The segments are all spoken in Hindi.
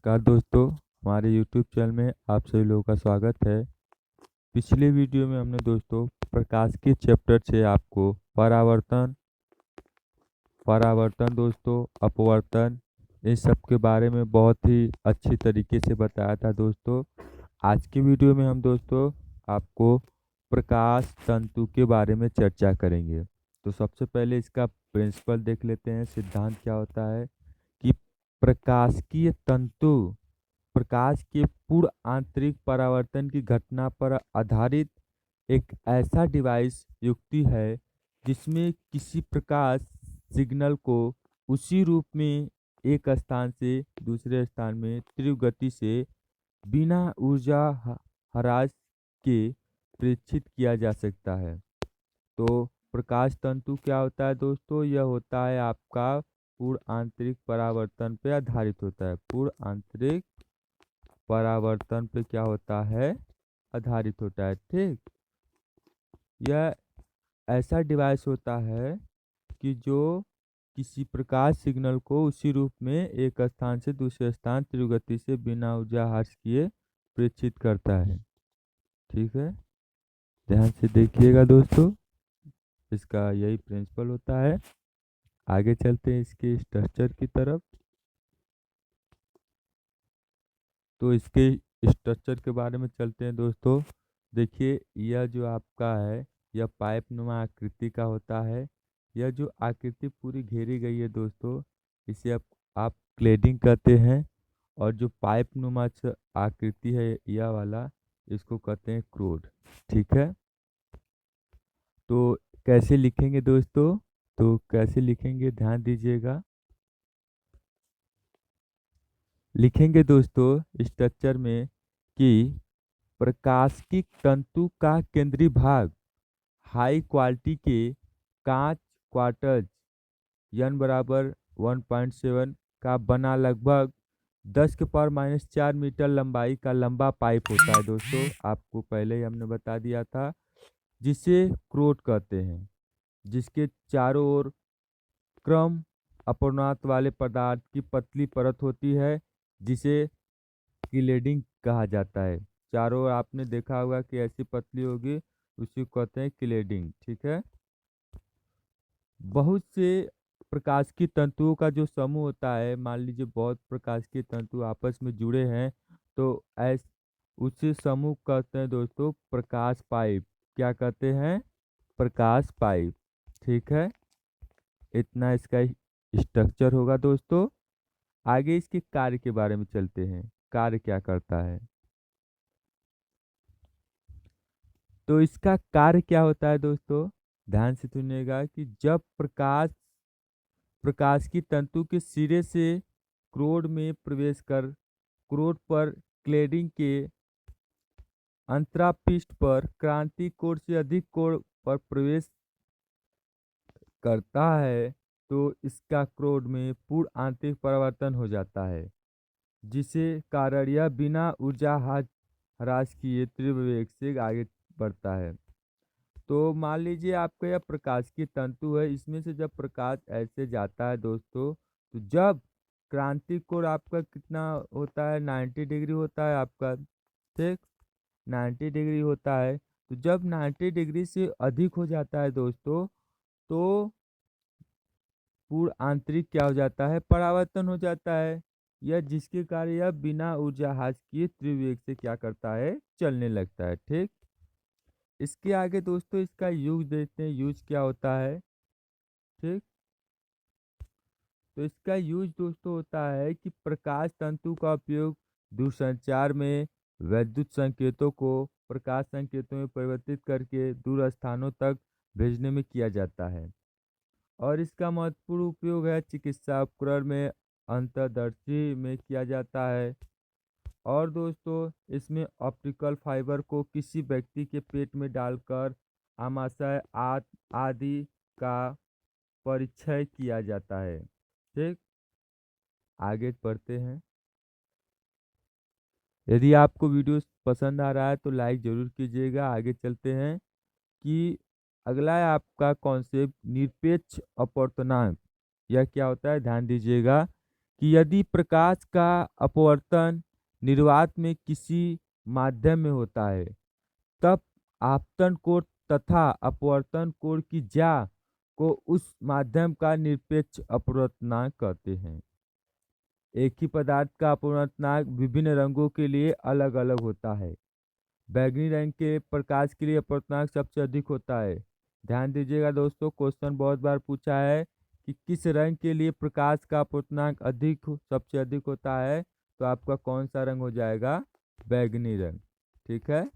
नमस्कार दोस्तों, हमारे YouTube चैनल में आप सभी लोगों का स्वागत है। पिछले वीडियो में हमने दोस्तों प्रकाश के चैप्टर से आपको परावर्तन परावर्तन दोस्तों अपवर्तन इन सब के बारे में बहुत ही अच्छी तरीके से बताया था दोस्तों। आज के वीडियो में हम दोस्तों आपको प्रकाश तंतु के बारे में चर्चा करेंगे। तो सबसे पहले इसका प्रिंसिपल देख लेते हैं, सिद्धांत क्या होता है कि प्रकाशिकीय तंतु प्रकाश के पूर्ण आंतरिक परावर्तन की घटना पर आधारित एक ऐसा डिवाइस युक्ति है जिसमें किसी प्रकाश सिग्नल को उसी रूप में एक स्थान से दूसरे स्थान में तीव्र गति से बिना ऊर्जा ह्रास के प्रेषित किया जा सकता है। तो प्रकाश तंतु क्या होता है दोस्तों? यह होता है आपका पूर्ण आंतरिक परावर्तन पे आधारित होता है। पूर्ण आंतरिक परावर्तन पे क्या होता है? आधारित होता है। ठीक, यह ऐसा डिवाइस होता है कि जो किसी प्रकाश सिग्नल को उसी रूप में एक स्थान से दूसरे स्थान तीव्र गति से बिना ऊर्जा ह्रास किए प्रेषित करता है। ठीक है, ध्यान से देखिएगा दोस्तों, इसका यही प्रिंसिपल होता है। आगे चलते हैं इसके स्ट्रक्चर की तरफ। तो इसके स्ट्रक्चर के बारे में चलते हैं दोस्तों। देखिए, यह जो आपका है यह पाइप नुमा आकृति का होता है। यह जो आकृति पूरी घेरी गई है दोस्तों, इसे आप क्लेडिंग कहते हैं। और जो पाइप नुमा आकृति है यह वाला, इसको कहते हैं क्रोड। ठीक है, तो कैसे लिखेंगे दोस्तों? तो कैसे लिखेंगे ध्यान दीजिएगा। लिखेंगे दोस्तों स्ट्रक्चर में कि प्रकाशिकी तंतु का केंद्रीय भाग हाई क्वालिटी के कांच क्वार्टज n बराबर 1.7 का बना लगभग 10⁻⁴ मीटर लंबाई का लंबा पाइप होता है दोस्तों। आपको पहले ही हमने बता दिया था, जिसे क्रोड कहते हैं, जिसके चारों ओर क्रम अपवर्तन वाले पदार्थ की पतली परत होती है, जिसे क्लेडिंग कहा जाता है। चारों ओर आपने देखा होगा कि ऐसी पतली होगी, उसी को कहते हैं क्लेडिंग। ठीक है, बहुत से प्रकाश की तंतुओं का जो समूह होता है, मान लीजिए बहुत प्रकाश के तंतु आपस में जुड़े हैं, तो ऐस उसे समूह कहते हैं दोस्तों प्रकाश पाइप। क्या कहते हैं? प्रकाश पाइप। ठीक है, इतना इसका स्ट्रक्चर होगा दोस्तों। आगे इसके कार्य के बारे में चलते हैं, कार्य क्या करता है। तो इसका कार्य क्या होता है दोस्तों? ध्यान से सुनिएगा कि जब प्रकाश की तंतु के सिरे से क्रोड में प्रवेश कर क्रोड पर क्लेडिंग के अंतरापृष्ठ पर क्रांति कोण से अधिक कोण पर प्रवेश करता है, तो इसका क्रोड में पूर्ण आंतरिक परिवर्तन हो जाता है, जिसे कारण यह बिना ऊर्जा ह्रास किए तीव्र वेग से आगे बढ़ता है। तो मान लीजिए आपका यह प्रकाश की तंतु है, इसमें से जब प्रकाश ऐसे जाता है दोस्तों, तो जब क्रांति कोण आपका कितना होता है? 90 डिग्री होता है आपका। ठीक, 90 डिग्री होता है। तो जब 90 डिग्री से अधिक हो जाता है दोस्तों, तो पूर्ण आंतरिक क्या हो जाता है? परावर्तन हो जाता है। यह जिसके कारण यह बिना ऊर्जा ह्रास किए तीव्र वेग से क्या करता है? चलने लगता है। ठीक, इसके आगे दोस्तों इसका यूज देखते हैं, यूज क्या होता है। ठीक, तो इसका यूज दोस्तों होता है कि प्रकाश तंतु का उपयोग दूरसंचार में वैद्युत संकेतों को प्रकाश संकेतों में परिवर्तित करके दूर स्थानों तक भेजने में किया जाता है। और इसका महत्वपूर्ण उपयोग है चिकित्सा उपकरण में, अंतर्दर्शी में किया जाता है। और दोस्तों इसमें ऑप्टिकल फाइबर को किसी व्यक्ति के पेट में डालकर आमाशय आदि का परिचय किया जाता है। ठीक, आगे बढ़ते हैं। यदि आपको वीडियो पसंद आ रहा है तो लाइक जरूर कीजिएगा। आगे चलते हैं कि अगला है आपका कॉन्सेप्ट निरपेक्ष अपवर्तनांक। यह क्या होता है? ध्यान दीजिएगा कि यदि प्रकाश का अपवर्तन निर्वात में किसी माध्यम में होता है, तब आपतन कोण तथा अपवर्तन कोण की ज्या को उस माध्यम का निरपेक्ष अपवर्तनांक कहते हैं। एक ही पदार्थ का अपवर्तनांक विभिन्न रंगों के लिए अलग अलग होता है। बैंगनी रंग के प्रकाश के लिए अपवर्तनांक सबसे अधिक होता है। ध्यान दीजिएगा दोस्तों, क्वेश्चन बहुत बार पूछा है कि किस रंग के लिए प्रकाश का अपवर्तनांक सबसे अधिक होता है, तो आपका कौन सा रंग हो जाएगा? बैंगनी रंग। ठीक है।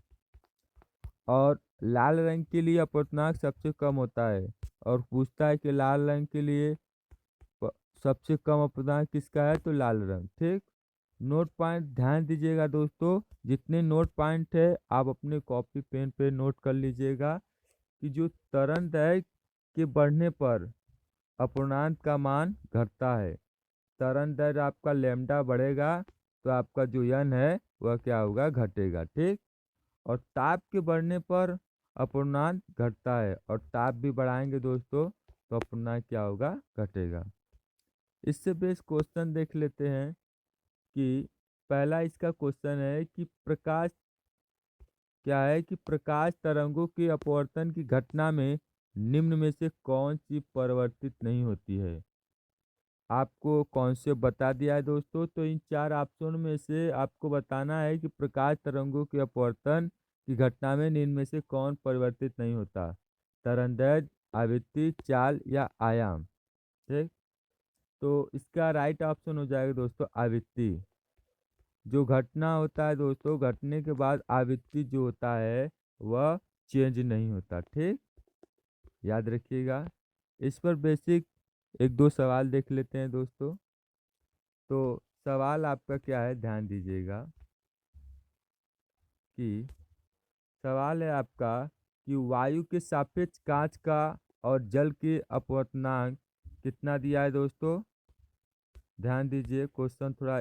और लाल रंग के लिए अपवर्तनांक सबसे कम होता है, और पूछता है कि लाल रंग के लिए सबसे कम अपवर्तनांक किसका है, तो लाल रंग। ठीक। नोट पॉइंट ध्यान दीजिएगा दोस्तों, जितने नोट पॉइंट है आप अपने कॉपी पेन पे नोट कर लीजिएगा कि जो तरंगदैर्घ्य के बढ़ने पर अपूर्णांक का मान घटता है। तरंगदैर्घ्य आपका लैम्डा बढ़ेगा तो आपका जो n है वह क्या होगा? घटेगा। ठीक। और ताप के बढ़ने पर अपूर्णांक घटता है, और ताप भी बढ़ाएंगे दोस्तों तो अपूर्णांक क्या होगा? घटेगा। इससे बेस क्वेश्चन देख लेते हैं कि पहला इसका क्वेश्चन है कि प्रकाश क्या है कि प्रकाश तरंगों के अपवर्तन की घटना में निम्न में से कौन सी परिवर्तित नहीं होती है? आपको कौन से बता दिया है दोस्तों, तो इन चार ऑप्शन में से आपको बताना है कि प्रकाश तरंगों के अपवर्तन की घटना में निम्न में से कौन परिवर्तित नहीं होता? तरंगदैर्घ्य, आवृत्ति, चाल या आयाम। ठीक। तो इसका राइट ऑप्शन हो जाएगा दोस्तों आवृत्ति। जो घटना होता है दोस्तों, घटने के बाद आवृत्ति जो होता है वह चेंज नहीं होता। ठीक। याद रखिएगा। इस पर बेसिक एक दो सवाल देख लेते हैं दोस्तों। तो सवाल आपका क्या है, ध्यान दीजिएगा कि सवाल है आपका कि वायु के सापेक्ष कांच का और जल के अपवर्तनांक कितना दिया है दोस्तों? ध्यान दीजिए, क्वेश्चन थोड़ा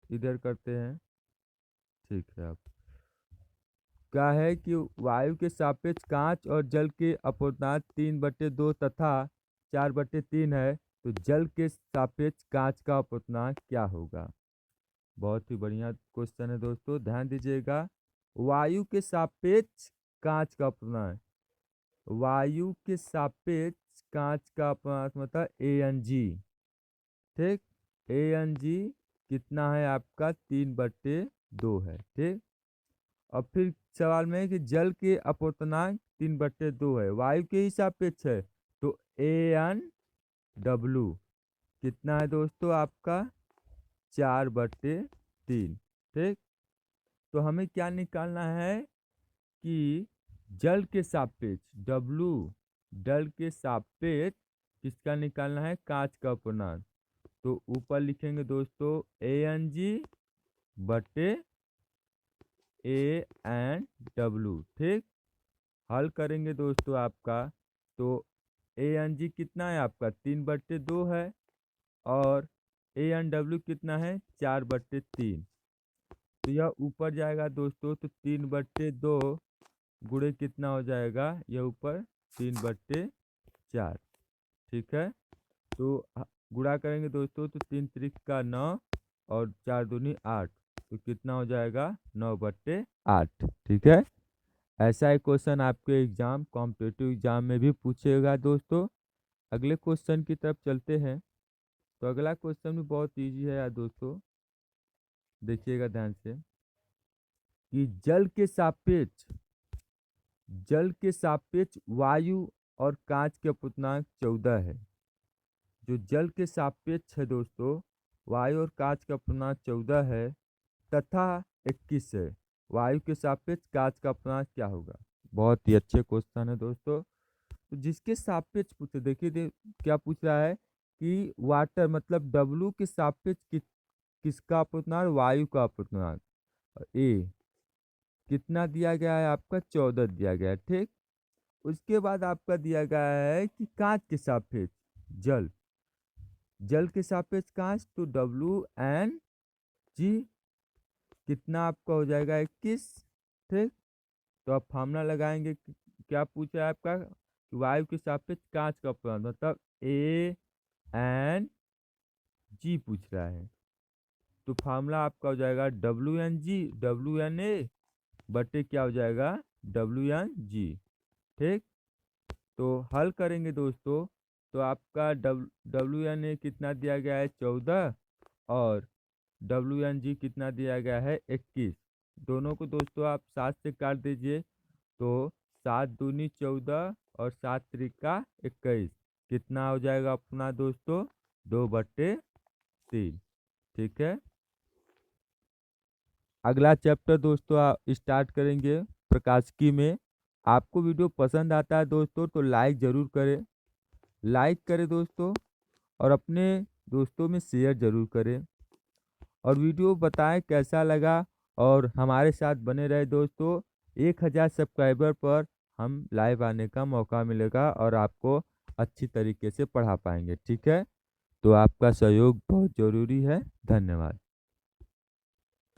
इधर करते हैं। ठीक है। आप क्या है कि वायु के सापेक्ष कांच और जल के अपवर्तनांक 3/2 तथा 4/3 है, तो जल के सापेक्ष कांच का अपवर्तनांक क्या होगा? बहुत ही बढ़िया क्वेश्चन है दोस्तों, ध्यान दीजिएगा। वायु के सापेक्ष कांच का अपवर्तनांक, वायु के सापेक्ष कांच का अपवर्तनांक मतलब ANG। ठीक। ANG कितना है आपका? 3/2 है। ठीक। और फिर सवाल में है कि जल के अपवर्तनांक 3/2 है, वायु के ही सापेक्ष है, तो ANW कितना है दोस्तों आपका? 4/3। ठीक। तो हमें क्या निकालना है कि जल के सापेक्ष W, जल के सापेक्ष किसका निकालना है? कांच का अपवर्तनांक। तो ऊपर लिखेंगे दोस्तों ANG/ANW। ठीक। हल करेंगे दोस्तों आपका, तो ANG कितना है आपका? 3/2 है, और ANW कितना है? 4/3। तो यह ऊपर जाएगा दोस्तों, तो 3/2 गुणे कितना हो जाएगा? यह ऊपर 3/4। ठीक है। तो गुणा करेंगे दोस्तों तो 3 त्रिक का 9 और 4 दूनी 8, तो कितना हो जाएगा? 9/8। ठीक है। ऐसा ही क्वेश्चन आपके एग्जाम कॉम्पिटिटिव एग्जाम में भी पूछेगा दोस्तों। अगले क्वेश्चन की तरफ चलते हैं। तो अगला क्वेश्चन भी बहुत इजी है यार दोस्तों, देखिएगा ध्यान से कि जल के सापेक्ष वायु और कांच के अपवर्तनांक 14 है। जो जल के सापेक्ष है दोस्तों, वायु और कांच का अपवर्तनांक 14 है, तथा 21 है। वायु के सापेक्ष कांच का अपवर्तनांक क्या होगा? बहुत ही अच्छे क्वेश्चन है दोस्तों। तो जिसके सापेक्ष पूछे, देखिए क्या पूछ रहा है कि वाटर मतलब W के सापेक्ष किसका अपवर्तनांक? वायु का अपवर्तनांक। ए कितना दिया गया है आपका? 14 दिया गया है। ठीक। उसके बाद आपका दिया गया है कि कांच के सापेक्ष जल, जल के सापेक्ष कांच, तो WNG कितना आपका हो जाएगा? 21। ठीक। तो आप फार्मूला लगाएंगे क्या पूछा है आपका? वायु के सापेक्ष कांच का अपवर्तनांक मतलब ANG जी पूछ रहा है। तो फार्मूला आपका हो जाएगा WNA बटे क्या हो जाएगा WNG। ठीक, तो हल करेंगे दोस्तों तो आपका WNA कितना दिया गया है 14 और WNG कितना दिया गया है 21। दोनों को दोस्तों आप 7 से काट दीजिए तो 7 दूनी 14 और 7 त्रिका 21 कितना हो जाएगा अपना दोस्तों 2/3। ठीक है, अगला चैप्टर दोस्तों आप स्टार्ट करेंगे प्रकाशिकी में। आपको वीडियो पसंद आता है दोस्तों तो लाइक ज़रूर करें, लाइक करें दोस्तों, और अपने दोस्तों में शेयर ज़रूर करें और वीडियो बताएं कैसा लगा। और हमारे साथ बने रहे दोस्तों, 1000 सब्सक्राइबर पर हम लाइव आने का मौका मिलेगा और आपको अच्छी तरीके से पढ़ा पाएंगे। ठीक है, तो आपका सहयोग बहुत ज़रूरी है। धन्यवाद।